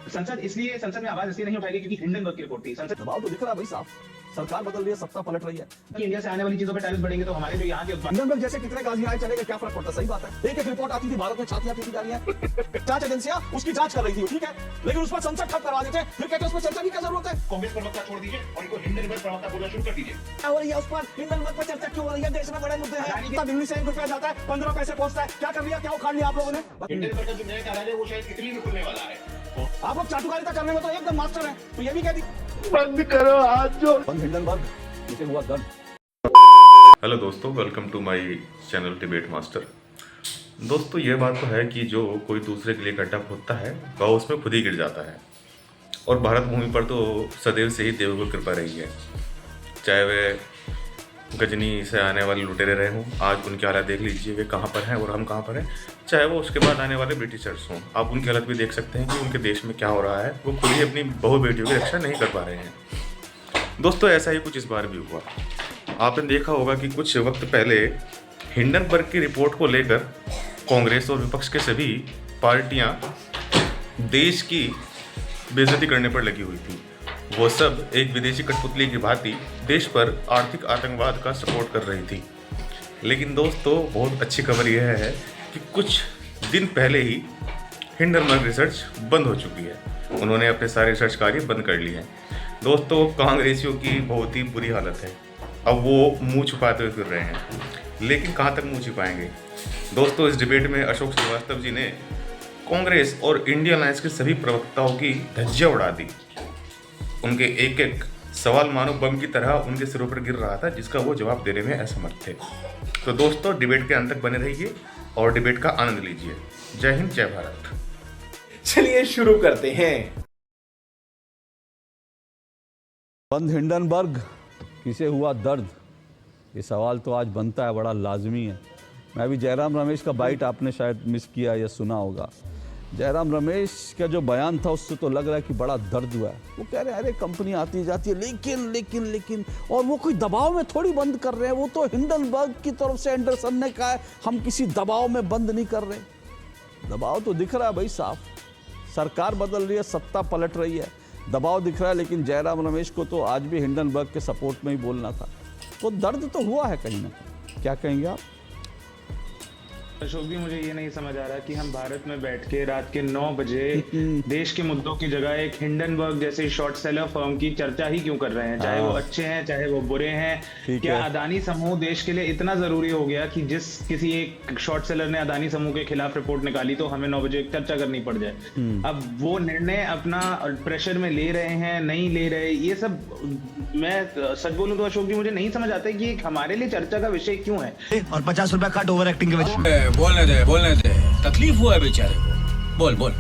संसद इसलिए संसद में आवाज इसलिए नहीं उठाई गई क्योंकि हिंडनबर्ग की रिपोर्ट थी। संसद दबाव तो दिख रहा है भाई साहब, सरकार बदल रही है, सत्ता पलट रही है। कि इंडिया से आने वाली चीजों पर टैरिफ बढ़ेंगे तो हमारे जो यहाँ के हिंडनबर्ग जैसे कितने गाजी आए चलेगा, क्या फर्क पड़ता? सही बात है। एक एक रिपोर्ट आती थी, भारत में छातियां पीटी जा रही है। जांच एजेंसियां उसकी जांच कर रही थी, ठीक है, लेकिन उस पर संसद ठप करवा देते, फिर कहते उस पर चर्चा की क्या जरूरत है? कांग्रेस प्रवक्ता छोड़ दीजिए और इनको हिंडनबर्ग प्रवक्ता बोलना शुरू कर दीजिए। क्या हो रही है उस पर? हिंडनबर्ग पर चर्चा क्यों हो रही है? देश में बड़े मुद्दे हैं। दिल्ली से 1 रुपया जाता है, 15 पैसे पहुंचता है, क्या कर लिया, क्या उखाड़ लिया आप लोगों ने? हिंडनबर्ग का जो नया कार्यालय है वो शायद इटली में खुलने वाला है। आप लोग चाटुकारिता करने में तो एकदम मास्टर हैं, तो ये भी कह दी बंद करो हाथ जोड़। बंद हिंडनबर्ग इसे हुआ दर्द। हेलो दोस्तों, welcome to my channel debate master. दोस्तों, ये बात तो है कि जो कोई दूसरे के लिए गड्ढा खोदता है वह उसमें खुद ही गिर जाता है। और भारत भूमि पर तो सदैव से ही देवों की कृपा रही है। चाहे वे गजनी से आने वाले लुटेरे रहे हों, आज उनकी हालत देख लीजिए, वे कहाँ पर हैं और हम कहाँ पर हैं। चाहे वो उसके बाद आने वाले ब्रिटिशर्स हों, आप उनकी हालत भी देख सकते हैं कि उनके देश में क्या हो रहा है। वो खुद ही अपनी बहु बेटियों की रक्षा नहीं कर पा रहे हैं। दोस्तों, ऐसा ही कुछ इस बार भी हुआ। आपने देखा होगा कि कुछ वक्त पहले हिंडनबर्ग की रिपोर्ट को लेकर कांग्रेस और विपक्ष के सभी पार्टियां देश की बेइज्जती करने पर लगी हुई थी। वो सब एक विदेशी कठपुतली की भांति देश पर आर्थिक आतंकवाद का सपोर्ट कर रही थी। लेकिन दोस्तों, बहुत अच्छी खबर यह है कि कुछ दिन पहले ही हिंडनबर्ग रिसर्च बंद हो चुकी है। उन्होंने अपने सारे रिसर्च कार्य बंद कर लिए हैं। दोस्तों, कांग्रेसियों की बहुत ही बुरी हालत है। अब वो मुंह छुपाते हुए फिर रहे हैं, लेकिन कहाँ तक मुंह छुपाएंगे? दोस्तों, इस डिबेट में अशोक श्रीवास्तव जी ने कांग्रेस और इंडियन अलायंस के सभी प्रवक्ताओं की धज्जियां उड़ा दी। उनके एक एक सवाल मानो बम की तरह उनके सिरों पर गिर रहा था, जिसका वो जवाब देने में असमर्थ थे। तो दोस्तों, डिबेट के अंत तक बने रहिए और डिबेट का आनंद लीजिए। जय हिंद, जय भारत। चलिए शुरू करते हैं। बंद हिंडनबर्ग किसे हुआ दर्द? ये सवाल तो आज बनता है, बड़ा लाजमी है। मैं भी जयराम रमेश का बाइट आपने शायद मिस किया या सुना होगा। जयराम रमेश का जो बयान था उससे तो लग रहा है कि बड़ा दर्द हुआ है। वो कह रहे हैं अरे कंपनी आती जाती है, लेकिन और वो कोई दबाव में थोड़ी बंद कर रहे हैं। वो तो हिंडनबर्ग की तरफ से एंडरसन ने कहा है हम किसी दबाव में बंद नहीं कर रहे। दबाव तो दिख रहा है भाई साहब, सरकार बदल रही है, सत्ता पलट रही है, दबाव दिख रहा है। लेकिन जयराम रमेश को तो आज भी हिंडनबर्ग के सपोर्ट में ही बोलना था। तो दर्द तो हुआ है कहीं ना कहीं। क्या कहेंगे आप? अशोक जी, मुझे ये नहीं समझ आ रहा कि हम भारत में बैठ के रात के 9 बजे देश के मुद्दों की जगह एक हिंडनबर्ग जैसे शॉर्ट सेलर फर्म की चर्चा ही क्यों कर रहे हैं। चाहे वो अच्छे हैं चाहे वो बुरे हैं। क्या अदानी समूह देश के लिए इतना जरूरी हो गया कि जिस किसी एक शॉर्ट सेलर ने अदानी समूह के खिलाफ रिपोर्ट निकाली तो हमें 9 बजे चर्चा करनी पड़ जाए? अब वो निर्णय अपना प्रेशर में ले रहे हैं, नहीं ले रहे, ये सब मैं सच बोलूं तो अशोक जी मुझे नहीं समझ आता कि हमारे लिए चर्चा का विषय क्यों है। और 50 रुपया कट ओवर एक्टिंग के वजह। बोलने दे, तकलीफ हुआ है बेचारे को। बोल।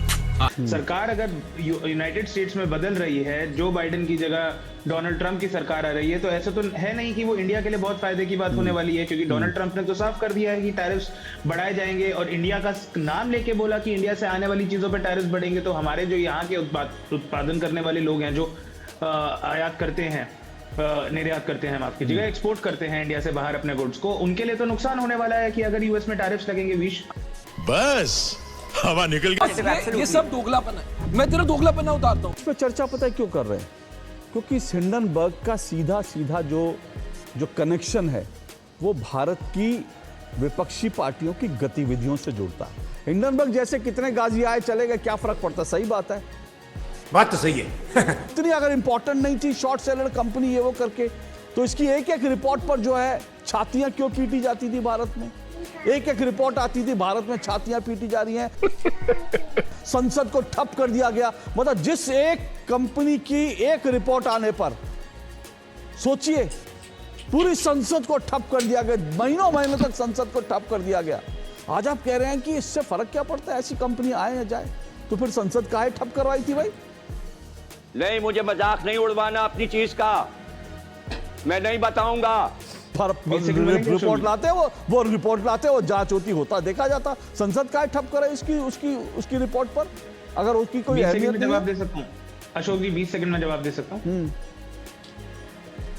सरकार अगर यूनाइटेड स्टेट्स में बदल रही है, जो बाइडेन की जगह डोनाल्ड ट्रंप की सरकार आ रही है, तो ऐसा तो है नहीं कि वो इंडिया के लिए बहुत फायदे की बात होने वाली है। क्योंकि डोनाल्ड ट्रंप ने तो साफ कर दिया है कि टैरिफ्स बढ़ाए जाएंगे और इंडिया का नाम लेके बोला कि इंडिया से आने वाली चीजों पर टैरिफ्स बढ़ेंगे। तो हमारे जो यहाँ के उत्पादन करने वाले लोग हैं, जो आयात करते हैं, निर्यात करते हैं, माफ कीजिएगा, एक्सपोर्ट करते हैं इंडिया से बाहर अपने गुड्स को, उनके लिए तो नुकसान होने वाला है कि अगर यूएस में टैरिफ्स लगेंगे। विश बस हवा निकल गई। ये सब दोगलापन है। मैं तेरा दोगलापन उतारता हूँ। इस पर चर्चा पता है क्यों कर रहे हैं? क्योंकि हिंडनबर्ग का सीधा जो कनेक्शन है वो भारत की विपक्षी पार्टियों की गतिविधियों से जुड़ता है। हिंडनबर्ग जैसे कितने गाजी आए चले गए, क्या फर्क पड़ता? सही बात है, बात तो सही है। इतनी अगर इंपॉर्टेंट नहीं थी शॉर्ट सेलर कंपनी ये वो करके, तो इसकी एक एक रिपोर्ट पर जो है छातियां क्यों पीटी जाती थी भारत में? एक एक रिपोर्ट आती थी, भारत में छातियां पीटी जा रही हैं। संसद को ठप कर दिया गया। मतलब जिस एक कंपनी की एक रिपोर्ट आने पर सोचिए पूरी संसद को ठप कर दिया गया, महीनों तक संसद को ठप कर दिया गया। आज आप कह रहे हैं कि इससे फर्क क्या पड़ता है, ऐसी कंपनी आए या जाए? तो फिर संसद काहे ठप करवाई थी भाई? नहीं, मुझे मजाक नहीं उड़वाना अपनी चीज का, मैं नहीं बताऊंगा। रिपोर्ट लाते वो रिपोर्ट लाते, वो जांच होती, होता देखा जाता। संसद का ठप करे उसकी रिपोर्ट पर, अगर उसकी कोई अहमियत नहीं। जवाब दे सकता हूँ अशोक जी, 20 सेकंड में जवाब दे सकता हूँ।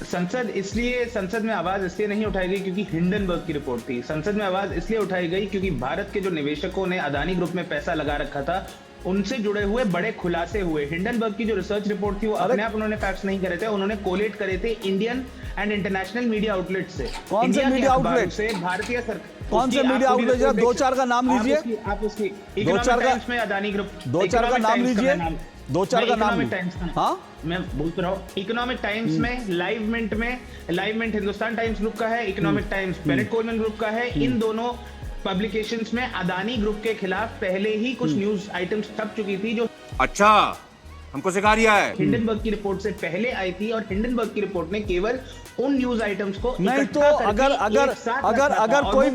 संसद में आवाज इसलिए नहीं उठाई गई क्योंकि हिंडनबर्ग की रिपोर्ट थी। संसद में आवाज इसलिए उठाई गई क्योंकि भारत के जो निवेशकों ने अदानी ग्रुप में पैसा लगा रखा था, उनसे जुड़े हुए बड़े खुलासे हुए। हिंडनबर्ग की जो रिसर्च रिपोर्ट थी वो अपने आप उन्होंने फैक्ट्स नहीं करे थे, उन्होंने कोलेट करे थे Indian and international media outlet से। कौन से मीडिया आउटलेट से? भारतीय सरकार। कौन से मीडिया आउटलेट? दो चार का नाम लीजिए। आप उसकी दो चार का टाइम्स में अदानी ग्रुप, दो चार का नाम लीजिए। दो चार का नाम। हाँ, मैं बोल रहा हूँ इकोनॉमिक टाइम्स में, Live Mint Hindustan Times group का है, Economic Times Bennett Coleman group का है। इन दोनों पब्लिकेशंस में अदानी ग्रुप के खिलाफ पहले ही कुछ न्यूज आइटम्स छप चुकी थी जो अच्छा हमको सिखा रिया है। हिंडनबर्ग की रिपोर्ट से पहले आई थी, और हिंडनबर्ग की रिपोर्ट ने केवल उन न्यूज आइटम्स को नहीं तो अगर कोई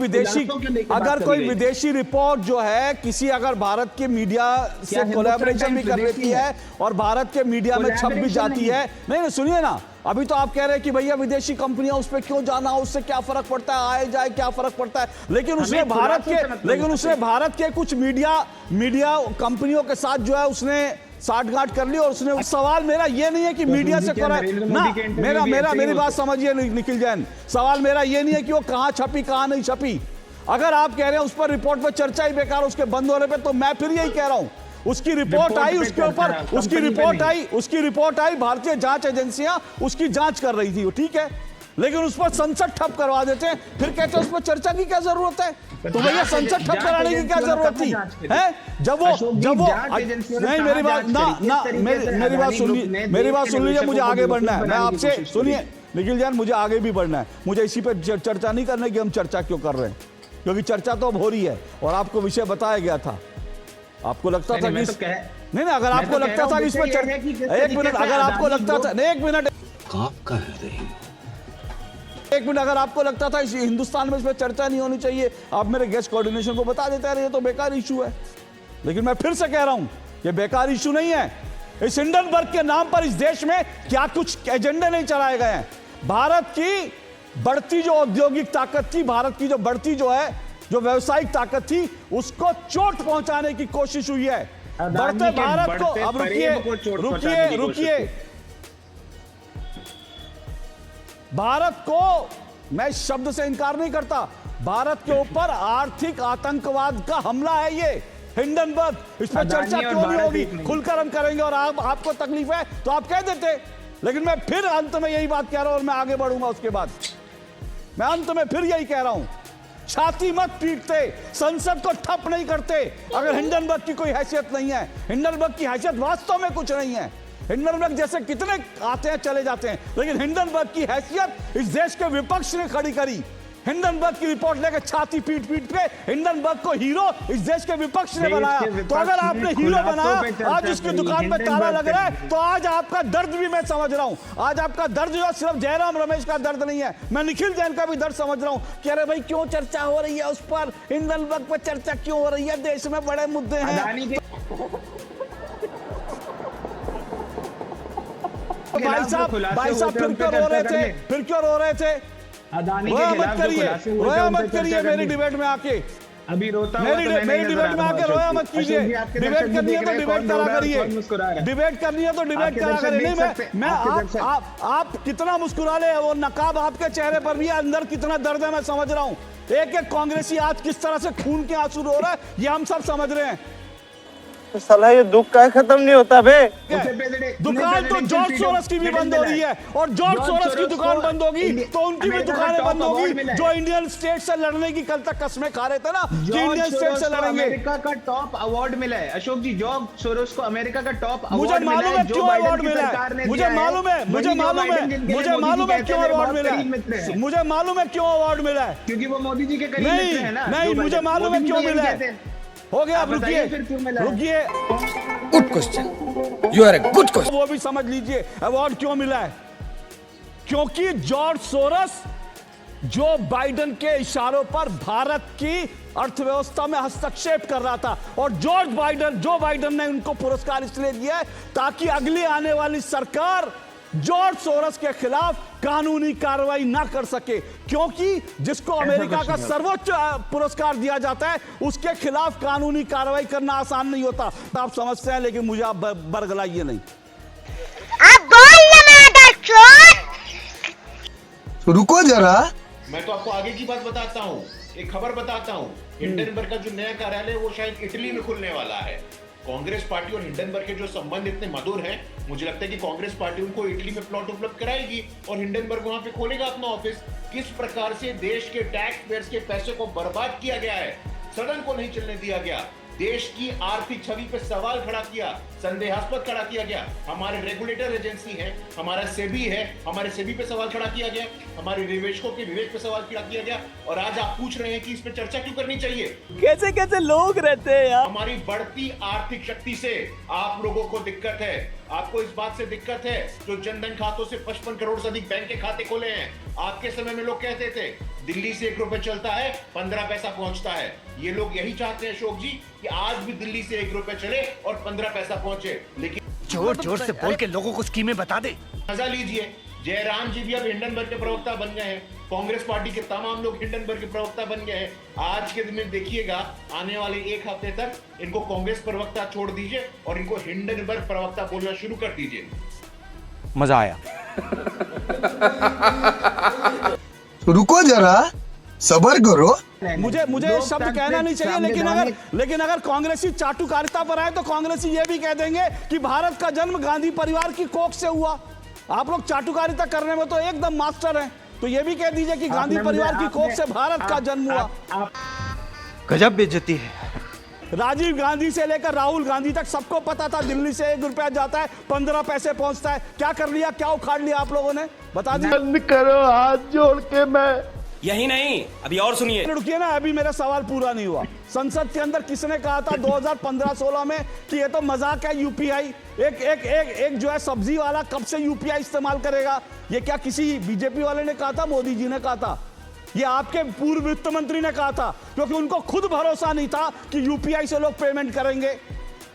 विदेशी रिपोर्ट जो है किसी अगर भारत के मीडिया से कोलैबोरेशन भी कर लेती है और भारत के मीडिया में छप भी जाती है। नहीं सुनिए ना, अभी तो आप कह रहे हैं कि भैया विदेशी कंपनियां उस पर क्यों जाना, उससे क्या फर्क पड़ता है, आए जाए क्या फर्क पड़ता है। लेकिन उसने भारत के कुछ मीडिया कंपनियों के साथ जो है उसने साठगांठ कर ली। और उसने सवाल मेरा ये नहीं है कि मीडिया से ना, मेरी बात समझिए निखिल जैन, सवाल मेरा ये नहीं है कि वो कहां छपी कहां नहीं छपी। अगर आप कह रहे हैं उस पर रिपोर्ट पर चर्चा ही बेकार, उसके बंद होने पे, तो मैं फिर यही कह रहा हूं उसकी रिपोर्ट आई, उसके ऊपर उसकी रिपोर्ट आई, भारतीय जांच एजेंसियां उसकी जांच कर रही थी, ठीक है। लेकिन उस पर संसद ठप करवा देते हैं, फिर कहते हैं उस पर चर्चा की क्या जरूरत है। तो भैया संसद ठप कराने की क्या जरूरत थी है? जब वो नहीं, मेरी बात सुन लीजिए, मुझे आगे बढ़ना है। मैं आपसे सुनिए निखिल जैन, मुझे आगे भी बढ़ना है। मुझे इसी पे चर्चा नहीं करने की हम चर्चा क्यों कर रहे हैं, क्योंकि चर्चा तो अब हो रही है और आपको विषय बताया गया था। आपको लगता था कि नहीं, अगर आपको लगता था कि इस पर चर्चा, एक मिनट, अगर आपको लगता था, नहीं एक मिनट, अगर आपको लगता था हिंदुस्तान में इस पर चर्चा नहीं होनी चाहिए, आप मेरे गेस्ट कोऑर्डिनेशन को बता देते रहे, तो बेकार इशू है। लेकिन मैं फिर से कह रहा हूं ये बेकार इशू नहीं है। इस हिंडनबर्ग के नाम पर इस देश में क्या कुछ एजेंडे नहीं चलाए गए हैं। भारत की बढ़ती जो औद्योगिक ताकत थी, भारत की जो बढ़ती जो व्यावसायिक ताकत थी, उसको चोट पहुंचाने की कोशिश हुई है। बढ़ते भारत को, अब रुकिए, भारत को मैं शब्द से इनकार नहीं करता, भारत के ऊपर आर्थिक आतंकवाद का हमला है ये हिंडनबर्ग। इस पर चर्चा क्यों नहीं होगी, खुलकर हम करेंगे। और आपको तकलीफ है तो आप कह देते, लेकिन मैं फिर अंत में यही बात कह रहा हूं और मैं आगे बढ़ूंगा उसके बाद। मैं अंत में फिर यही कह रहा हूं, छाती मत पीटते, संसद को ठप नहीं करते अगर हिंडनबर्ग की कोई हैसियत नहीं है। हिंडनबर्ग की हैसियत वास्तव में कुछ नहीं है। हिंडनबर्ग जैसे कितने आते हैं चले जाते हैं, लेकिन हिंडनबर्ग की हैसियत इस देश के विपक्ष ने खड़ी करी। हिंडनबर्ग की रिपोर्ट लेकर छाती पीट के हिंडनबर्ग को हीरो इस देश के विपक्ष ने बनाया। तो अगर आपने हीरो बनाया, आज उसकी दुकान में ताला लग रहा है, तो आज आपका दर्द भी मैं समझ रहा हूं। आज आपका दर्द जो है सिर्फ जयराम रमेश का दर्द नहीं है, मैं निखिल जैन का भी दर्द समझ रहा हूं कि अरे भाई क्यों चर्चा हो रही है उस पर, हिंडनबर्ग पर चर्चा क्यों हो रही है, देश में बड़े मुद्दे हैं। भाई साहब फिर क्यों रो रहे थे? रोया मत करिए मेरी डिबेट में आके, अभी रोता मेरी डिबेट में आके रोया मत कीजिए। डिबेट करनी है तो डिबेट करा करिए, डिबेट करनी है तो डिबेट करा करिए। नहीं मैं आप कितना मुस्कुरा ले, वो नकाब आपके चेहरे पर भी है, अंदर कितना दर्द है मैं समझ रहा हूँ। एक कांग्रेसी आज किस तरह से खून के आंसू रो रहा है ये हम सब समझ रहे हैं। साला ये दुख का खत्म नहीं होता बे। दुकान तो जॉर्ज सोरस की भी बंद हो रही है, और जॉर्ज सोरस की दुकान बंद होगी तो उनकी भी दुकानें बंद होगी, जो इंडियन स्टेट से लड़ने की कल तक कसमें खा रहे थे ना कि इंडियन स्टेट से लड़ेंगे। अमेरिका का टॉप अवार्ड मिला है अशोक जी, जॉर्ज सोरस को अमेरिका का टॉप अवार्ड मुझे मालूम है क्यों अवार्ड मिला है, मुझे मालूम है क्यों अवार्ड मिला है, मुझे मालूम है क्यों अवार्ड मिला है, क्योंकि वो मोदी जी के करीब मित्र हैं ना। नहीं मुझे मालूम है क्यों मिला है। हो गया, आप रुकिए good question, you are a good question. वो भी समझ लीजिए अवार्ड क्यों मिला है, क्योंकि जॉर्ज सोरस जो बाइडेन के इशारों पर भारत की अर्थव्यवस्था में हस्तक्षेप कर रहा था, और जो बाइडेन ने उनको पुरस्कार इसलिए दिया है ताकि अगली आने वाली सरकार जॉर्ज सोरस के खिलाफ कानूनी कार्रवाई ना कर सके, क्योंकि जिसको अमेरिका का सर्वोच्च पुरस्कार दिया जाता है उसके खिलाफ कानूनी कार्रवाई करना आसान नहीं होता। आप समझते हैं, लेकिन मुझे आप बरगलाइए नहीं। आप बोल ना रुको जरा। मैं तो आपको आगे की बात बताता हूँ, एक खबर बताता हूँ। हिंडनबर्ग का जो नया कार्यालय वो शायद इटली में खुलने वाला है। कांग्रेस पार्टी और हिंडनबर्ग के जो संबंध इतने मधुर हैं, मुझे लगता है कि कांग्रेस पार्टी उनको इटली में प्लॉट उपलब्ध कराएगी और हिंडनबर्ग वहां पे खोलेगा अपना ऑफिस। किस प्रकार से देश के टैक्स पेयर्स के पैसे को बर्बाद किया गया है, सदन को नहीं चलने दिया गया, देश की आर्थिक छवि पे सवाल खड़ा किया, संदेहास्पद खड़ा किया गया। हमारे रेगुलेटर एजेंसी है, हमारा सेबी है, हमारे सेबी पे सवाल खड़ा किया गया, हमारे निवेशकों के विवेक पे सवाल खड़ा किया गया। और आज आप पूछ रहे हैं कि इस पे चर्चा क्यों करनी चाहिए? कैसे कैसे लोग रहते हैं यार। हमारी बढ़ती आर्थिक शक्ति से आप लोगों को दिक्कत है। आपको इस बात से दिक्कत है जो जनधन खातों से 55 करोड़ से अधिक बैंक के खाते खोले हैं। आपके समय में लोग कहते थे दिल्ली से 1 रुपए चलता है 15 पैसा पहुंचता है। ये लोग यही चाहते हैं अशोक जी कि आज भी दिल्ली से 1 रुपए चले और 15 पैसा पहुंचे। लेकिन जोर जोर से बोल के लोगों को स्कीमें बता दे। मजा लीजिए, जयराम जी भी अब हिंडनबर्ग के प्रवक्ता बन गए हैं, कांग्रेस पार्टी के तमाम लोग हिंडनबर्ग के प्रवक्ता बन गए हैं। आज के दिन में देखिएगा, आने वाले 1 हफ्ते तक इनको कांग्रेस प्रवक्ता छोड़ दीजिए और इनको हिंडनबर्ग प्रवक्ता बोलना शुरू कर दीजिए। मजा आया। रुको जरा, सबर करो। मुझे ये शब्द कहना नहीं चाहिए, लेकिन अगर कांग्रेसी चाटुकारिता पर आए तो कांग्रेसी ये भी कह देंगे कि भारत का जन्म गांधी परिवार की कोख से हुआ। आप लोग चाटुकारिता करने में तो एकदम मास्टर हैं, तो ये भी कह दीजिए कि गांधी परिवार की कोख से भारत का जन्म हुआ। गजब बेइज्जती है। राजीव गांधी से लेकर राहुल गांधी तक सबको पता था दिल्ली से 1 रुपया जाता है 15 पैसे पहुंचता है। क्या कर लिया, क्या उखाड़ लिया आप लोगों ने, बता दीजिए। बंद करो हाथ जोड़ के। मैं यही नहीं, अभी और सुनिए। रुकिए ना, अभी मेरा सवाल पूरा नहीं हुआ। संसद के अंदर किसने कहा था 2015-16 में कि ये तो मजाक है यूपीआई? एक जो है सब्जी वाला कब से यूपीआई इस्तेमाल करेगा? ये क्या किसी बीजेपी वाले ने कहा था? मोदी जी ने कहा था? ये आपके पूर्व वित्त मंत्री ने कहा था, क्योंकि उनको खुद भरोसा नहीं था कि यूपीआई से लोग पेमेंट करेंगे।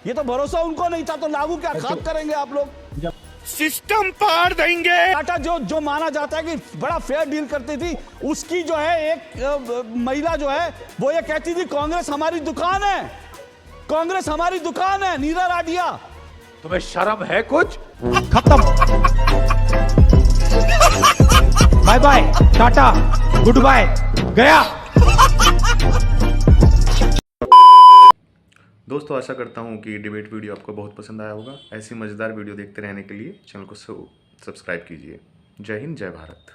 ये तो भरोसा उनको नहीं था, तो लागू क्या खाक करेंगे आप लोग? सिस्टम पार देंगे। टाटा जो माना जाता है कि बड़ा फेयर डील करती थी, उसकी जो है एक महिला जो है वो ये कहती थी कांग्रेस हमारी दुकान है, कांग्रेस हमारी दुकान है। नीरा राडिया, तुम्हें शर्म है कुछ? खत्म। Bye bye, tata, goodbye, गया। दोस्तों आशा करता हूँ कि डिबेट वीडियो आपको बहुत पसंद आया होगा। ऐसी मज़ेदार वीडियो देखते रहने के लिए चैनल को सब्सक्राइब कीजिए। जय हिंद, जय भारत।